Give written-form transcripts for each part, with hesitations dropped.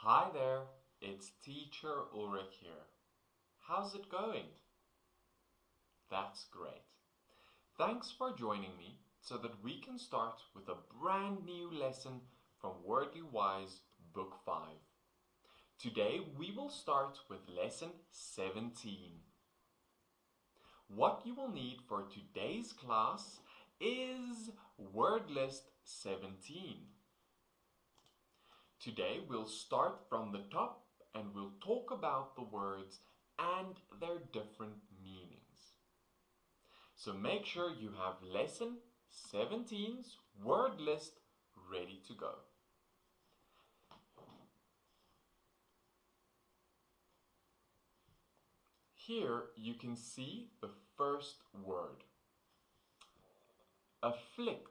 Hi there, it's Teacher Ulrich here. How's it going? That's great. Thanks for joining me so that we can start with a brand new lesson from Wordly Wise Book 5. Today we will start with lesson 17. What you will need for today's class is word list 17. Today we'll start from the top and we'll talk about the words and their different meanings. So make sure you have lesson 17's word list ready to go. Here you can see the first word, afflict.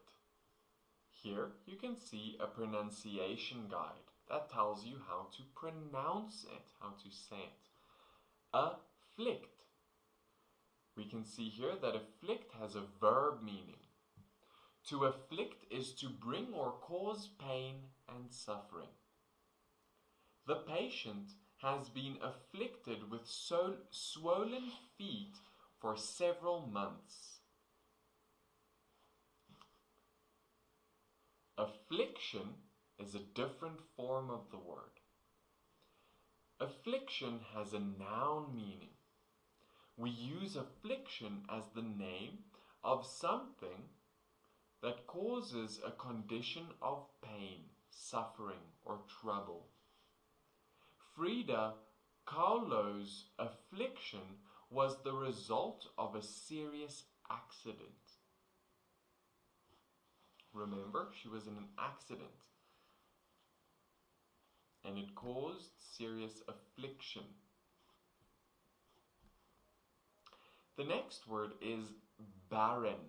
Here you can see a pronunciation guide that tells you how to pronounce it, how to say it. Afflict. We can see here that afflict has a verb meaning. To afflict is to bring or cause pain and suffering. The patient has been afflicted with swollen feet for several months. Affliction is a different form of the word. Affliction has a noun meaning. We use affliction as the name of something that causes a condition of pain, suffering, or trouble. Frida Kahlo's affliction was the result of a serious accident. Remember, she was in an accident and it caused serious affliction. The next word is barren.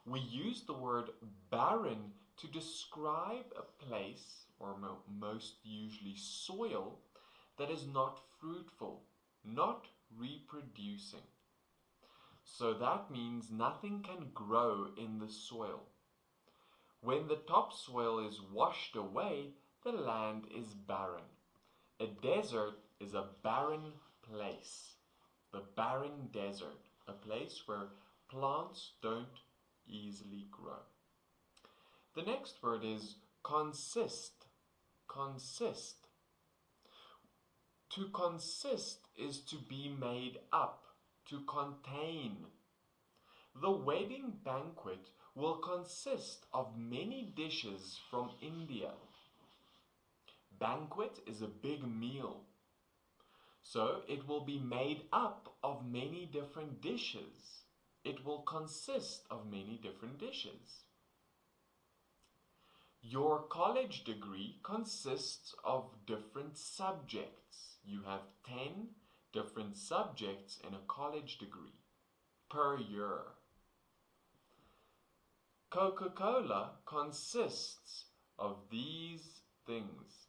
We use the word barren to describe a place, or most usually soil, that is not fruitful, not reproducing. So that means nothing can grow in the soil. When the topsoil is washed away, the land is barren. A desert is a barren place. The barren desert, a place where plants don't easily grow. The next word is consist. Consist. To consist is to be made up, to contain. The wedding banquet will consist of many dishes from India. Banquet is a big meal, so it will be made up of many different dishes. It will consist of many different dishes. Your college degree consists of different subjects. You have 10 different subjects in a college degree per year. Coca-Cola consists of these things.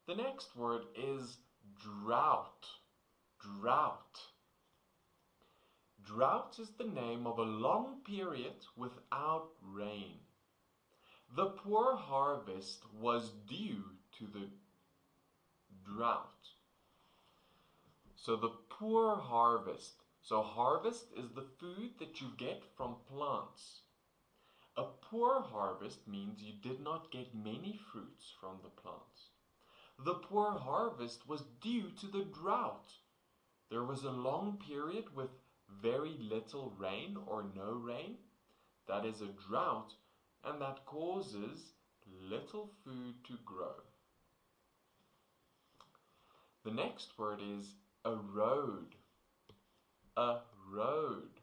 The next word is drought. Drought. Drought is the name of a long period without rain. The poor harvest was due to the drought. So the poor harvest. So harvest is the food that you get from plants. A poor harvest means you did not get many fruits from the plants. The poor harvest was due to the drought. There was a long period with very little rain or no rain. That is a drought, and that causes little food to grow. The next word is erode. Erode.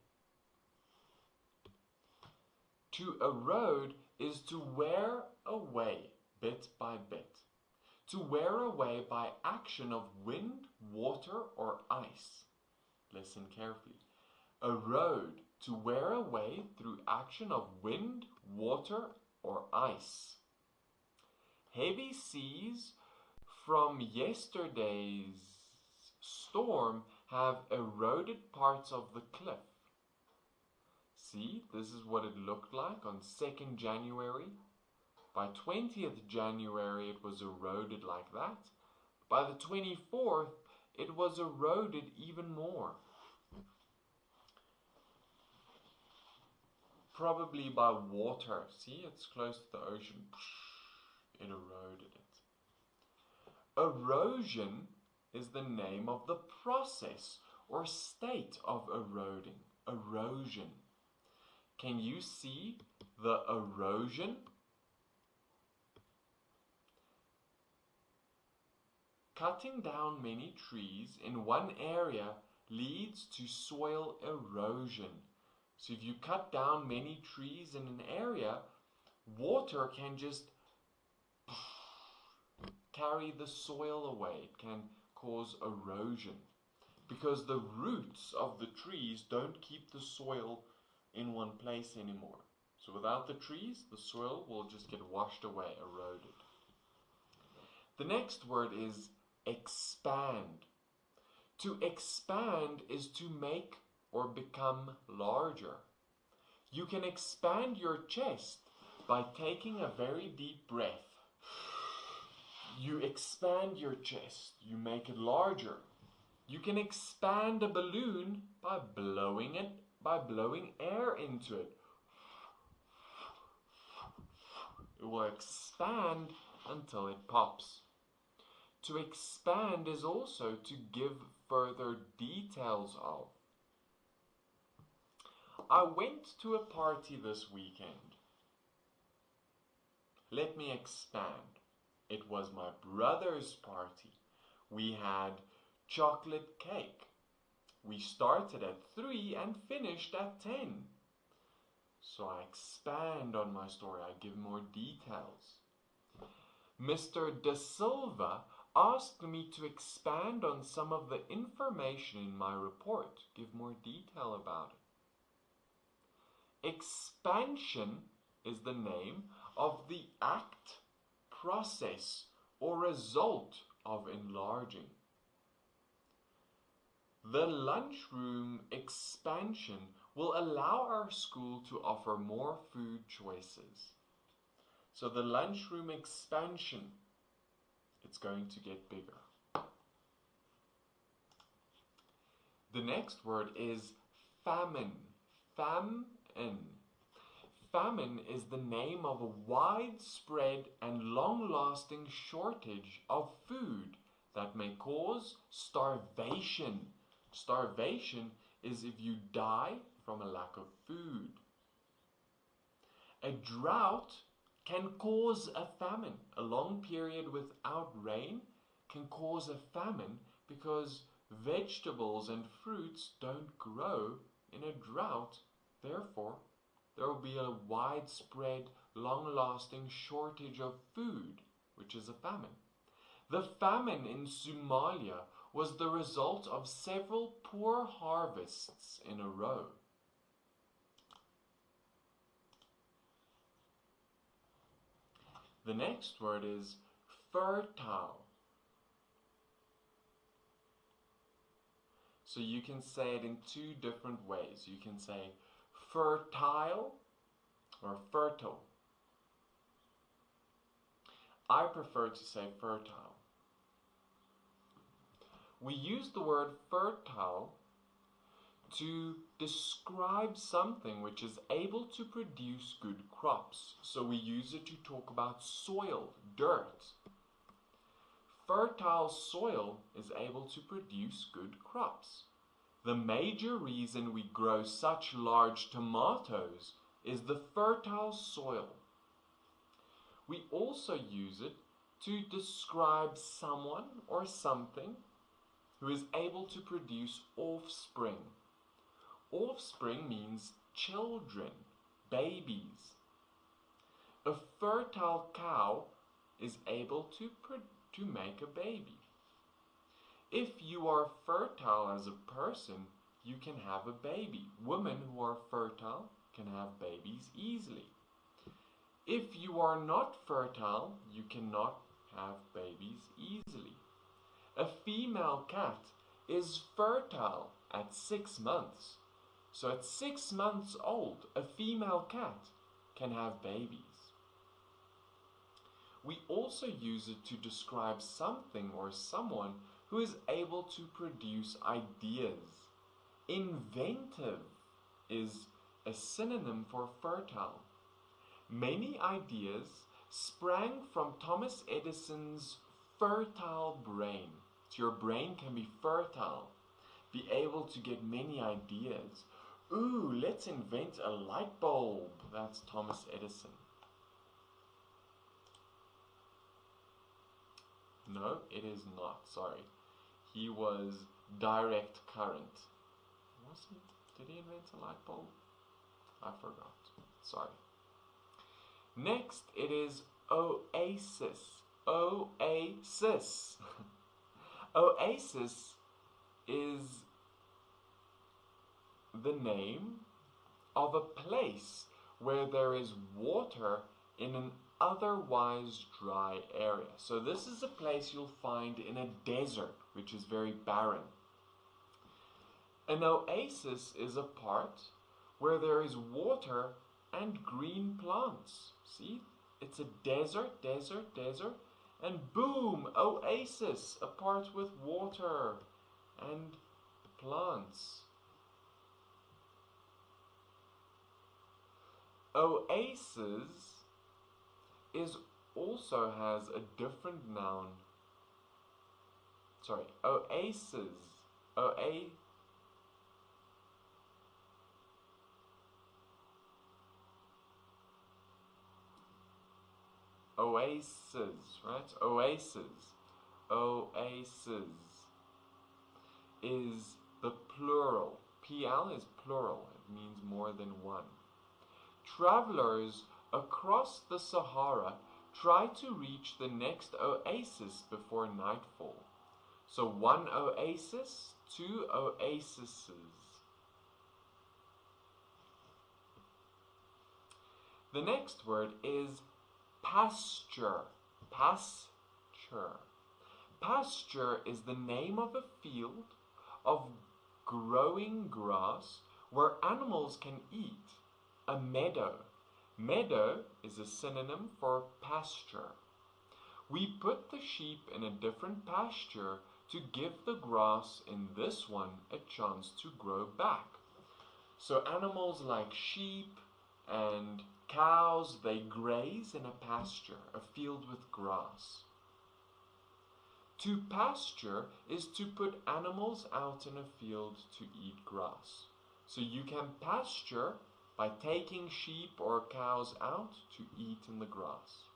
To erode is to wear away bit by bit. To wear away by action of wind, water, or ice. Listen carefully. Erode, to wear away through action of wind, water, or ice. Heavy seas from yesterday's storm have eroded parts of the cliff. See, this is what it looked like on 2nd January. By 20th January, it was eroded like that. By the 24th, it was eroded even more. Probably by water. See, it's close to the ocean. It eroded it. Erosion is the name of the process or state of eroding. Erosion. Can you see the erosion? Cutting down many trees in one area leads to soil erosion. So if you cut down many trees in an area, water can just carry the soil away. It can cause erosion because the roots of the trees don't keep the soil in one place anymore. So without the trees, the soil will just get washed away, eroded. The next word is expand. To expand is to make or become larger. You can expand your chest by taking a very deep breath. You expand your chest, you make it larger. You can expand a balloon by blowing air into it. It will expand until it pops. To expand is also to give further details of. I went to a party this weekend. Let me expand. It was my brother's party. We had chocolate cake. We started at 3 and finished at 10. So I expand on my story. I give more details. Mr. De Silva asked me to expand on some of the information in my report. Give more detail about it. Expansion is the name of the act, process, or result of enlarging. The lunchroom expansion will allow our school to offer more food choices. So the lunchroom expansion, it's going to get bigger. The next word is famine. Famine. Famine is the name of a widespread and long-lasting shortage of food that may cause starvation. Starvation is if you die from a lack of food. A drought can cause a famine. A long period without rain can cause a famine because vegetables and fruits don't grow in a drought. Therefore, there will be a widespread, long-lasting shortage of food, which is a famine. The famine in Somalia was the result of several poor harvests in a row. The next word is fertile. So you can say it in 2 different ways. You can say fertile or fertile. I prefer to say fertile. We use the word fertile to describe something which is able to produce good crops. So we use it to talk about soil, dirt. Fertile soil is able to produce good crops. The major reason we grow such large tomatoes is the fertile soil. We also use it to describe someone or something who is able to produce offspring. Offspring means children, babies. A fertile cow is able to make a baby. If you are fertile as a person, you can have a baby. Women who are fertile can have babies easily. If you are not fertile, you cannot have babies easily. A female cat is fertile at 6 months. So at 6 months old, a female cat can have babies. We also use it to describe something or someone who is able to produce ideas. Inventive is a synonym for fertile. Many ideas sprang from Thomas Edison's fertile brain. So your brain can be fertile, be able to get many ideas. Ooh, let's invent a light bulb. That's Thomas Edison. No, it is not. Sorry. He was direct current. Was he? Did he invent a light bulb? I forgot. Sorry. Next, it is oasis. Oasis. Oasis is the name of a place where there is water in an otherwise dry area. So this is a place you'll find in a desert, which is very barren. An oasis is a part where there is water and green plants. See? It's a desert, and boom, oasis, a part with water and plants. Oasis also has a different noun. Sorry, oasis. Oasis, right? Oasis. Oasis is the plural. PL is plural. It means more than one. Travelers across the Sahara try to reach the next oasis before nightfall. So one oasis, two oases. The next word is pasture. Pasture. Pasture is the name of a field of growing grass where animals can eat. A meadow. Meadow is a synonym for pasture. We put the sheep in a different pasture to give the grass in this one a chance to grow back. So animals like sheep and cows, they graze in a pasture, a field with grass. To pasture is to put animals out in a field to eat grass. So you can pasture by taking sheep or cows out to eat in the grass.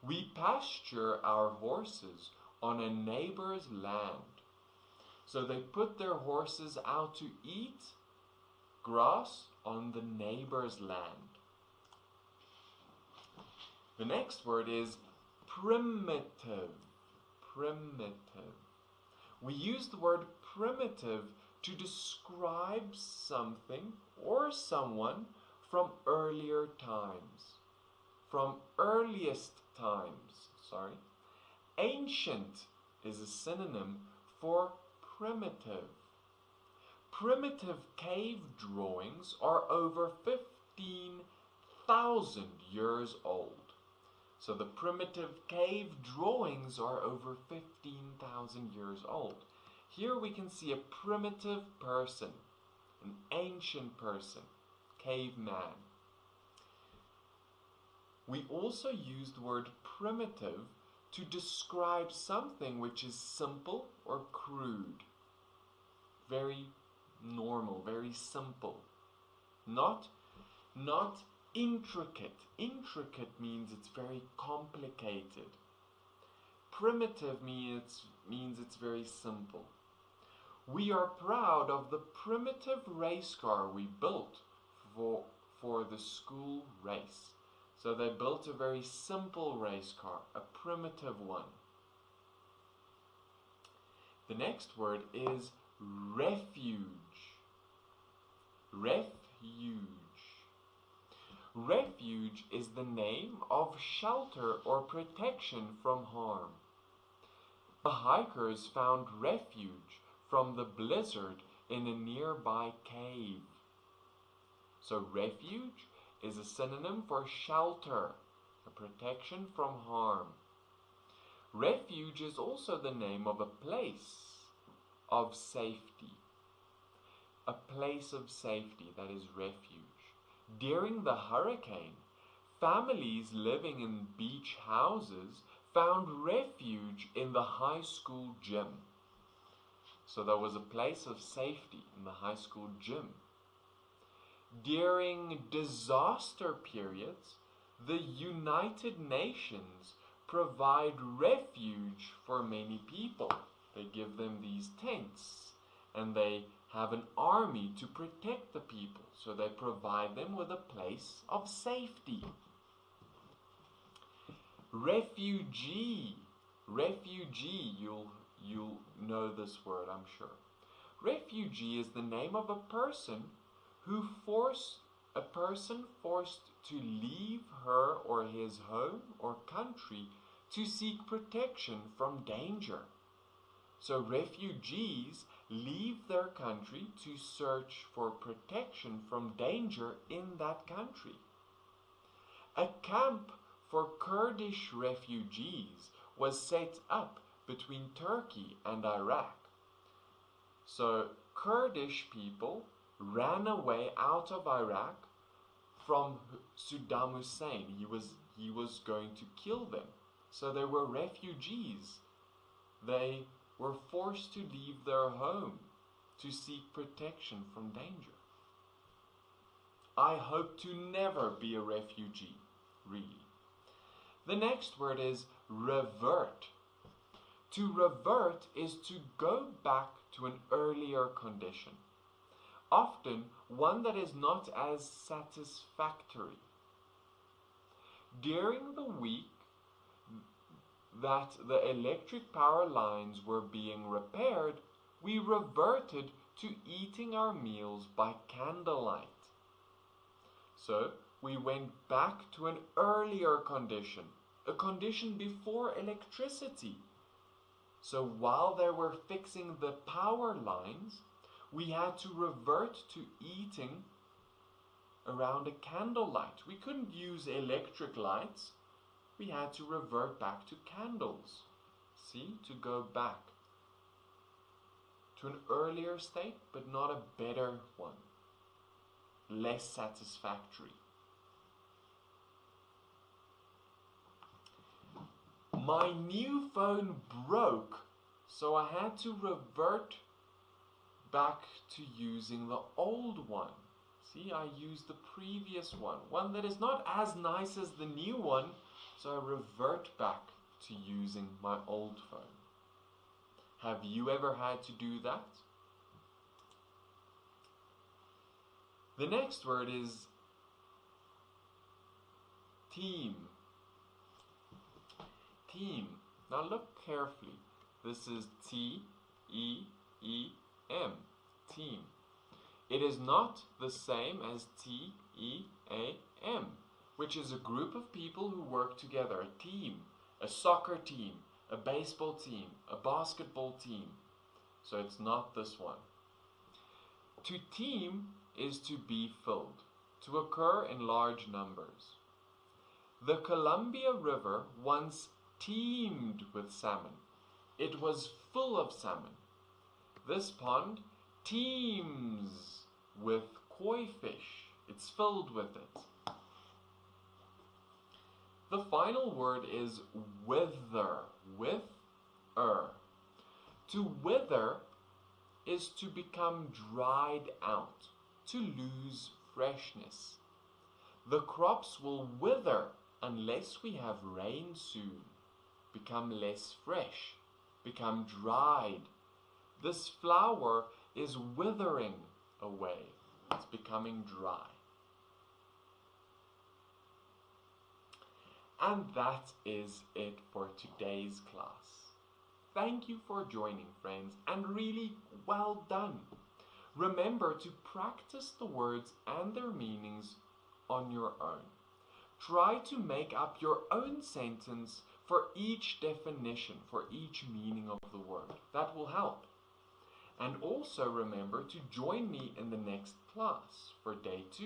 We pasture our horses on a neighbor's land. So they put their horses out to eat grass on the neighbor's land. The next word is primitive. Primitive. We use the word primitive to describe something or someone from earlier times. From earliest times, sorry. Ancient is a synonym for primitive. Primitive cave drawings are over 15,000 years old. So the primitive cave drawings are over 15,000 years old. Here we can see a primitive person, an ancient person, caveman. We also use the word primitive to describe something which is simple or crude. Very normal, very simple. Not intricate. Intricate means it's very complicated. Primitive means it's very simple. We are proud of the primitive race car we built for the school race. So they built a very simple race car, a primitive one. The next word is refuge. Refuge. Refuge is the name of shelter or protection from harm. The hikers found refuge from the blizzard in a nearby cave. So refuge is a synonym for shelter, a protection from harm. Refuge is also the name of a place of safety. A place of safety, that is refuge. During the hurricane, families living in beach houses found refuge in the high school gym. So there was a place of safety in the high school gym. During disaster periods, the United Nations provide refuge for many people. They give them these tents, and they have an army to protect the people. So they provide them with a place of safety. Refugee. Refugee, you'll know this word, I'm sure. Refugee is the name of a person forced to leave her or his home or country to seek protection from danger. So refugees leave their country to search for protection from danger in that country. A camp for Kurdish refugees was set up between Turkey and Iraq. So Kurdish people ran away out of Iraq from Saddam Hussein. He was going to kill them. So they were refugees. They were forced to leave their home to seek protection from danger. I hope to never be a refugee, really. The next word is revert. To revert is to go back to an earlier condition, often one that is not as satisfactory. During the week that the electric power lines were being repaired, we reverted to eating our meals by candlelight. So we went back to an earlier condition, a condition before electricity. So while they were fixing the power lines, we had to revert to eating around a candlelight. We couldn't use electric lights. We had to revert back to candles. See, to go back to an earlier state, but not a better one, less satisfactory. My new phone broke, so I had to revert back to using the old one. See, I used the previous one that is not as nice as the new one, so I revert back to using my old phone. Have you ever had to do that? The next word is team. Team. Now look carefully. This is T-E-E-M. Team. It is not the same as T-E-A-M, which is a group of people who work together, a team, a soccer team, a baseball team, a basketball team. So it's not this one. To team is to be filled, to occur in large numbers. The Columbia River once teemed with salmon. It was full of salmon. This pond teems with koi fish. It's filled with it. The final word is wither. With-er. To wither is to become dried out, to lose freshness. The crops will wither unless we have rain soon, become less fresh, become dried. This flower is withering away. It's becoming dry. And that is it for today's class. Thank you for joining, friends, and really well done. Remember to practice the words and their meanings on your own. Try to make up your own sentence for each definition, for each meaning of the word. That will help. And also remember to join me in the next class for day 2.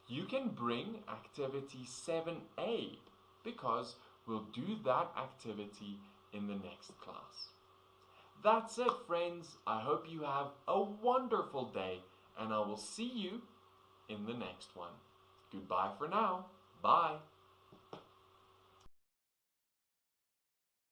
you can bring activity 7a because we'll do that activity in the next class. That's it, friends. I hope you have a wonderful day, and I will see you in the next one. Goodbye for now. Bye.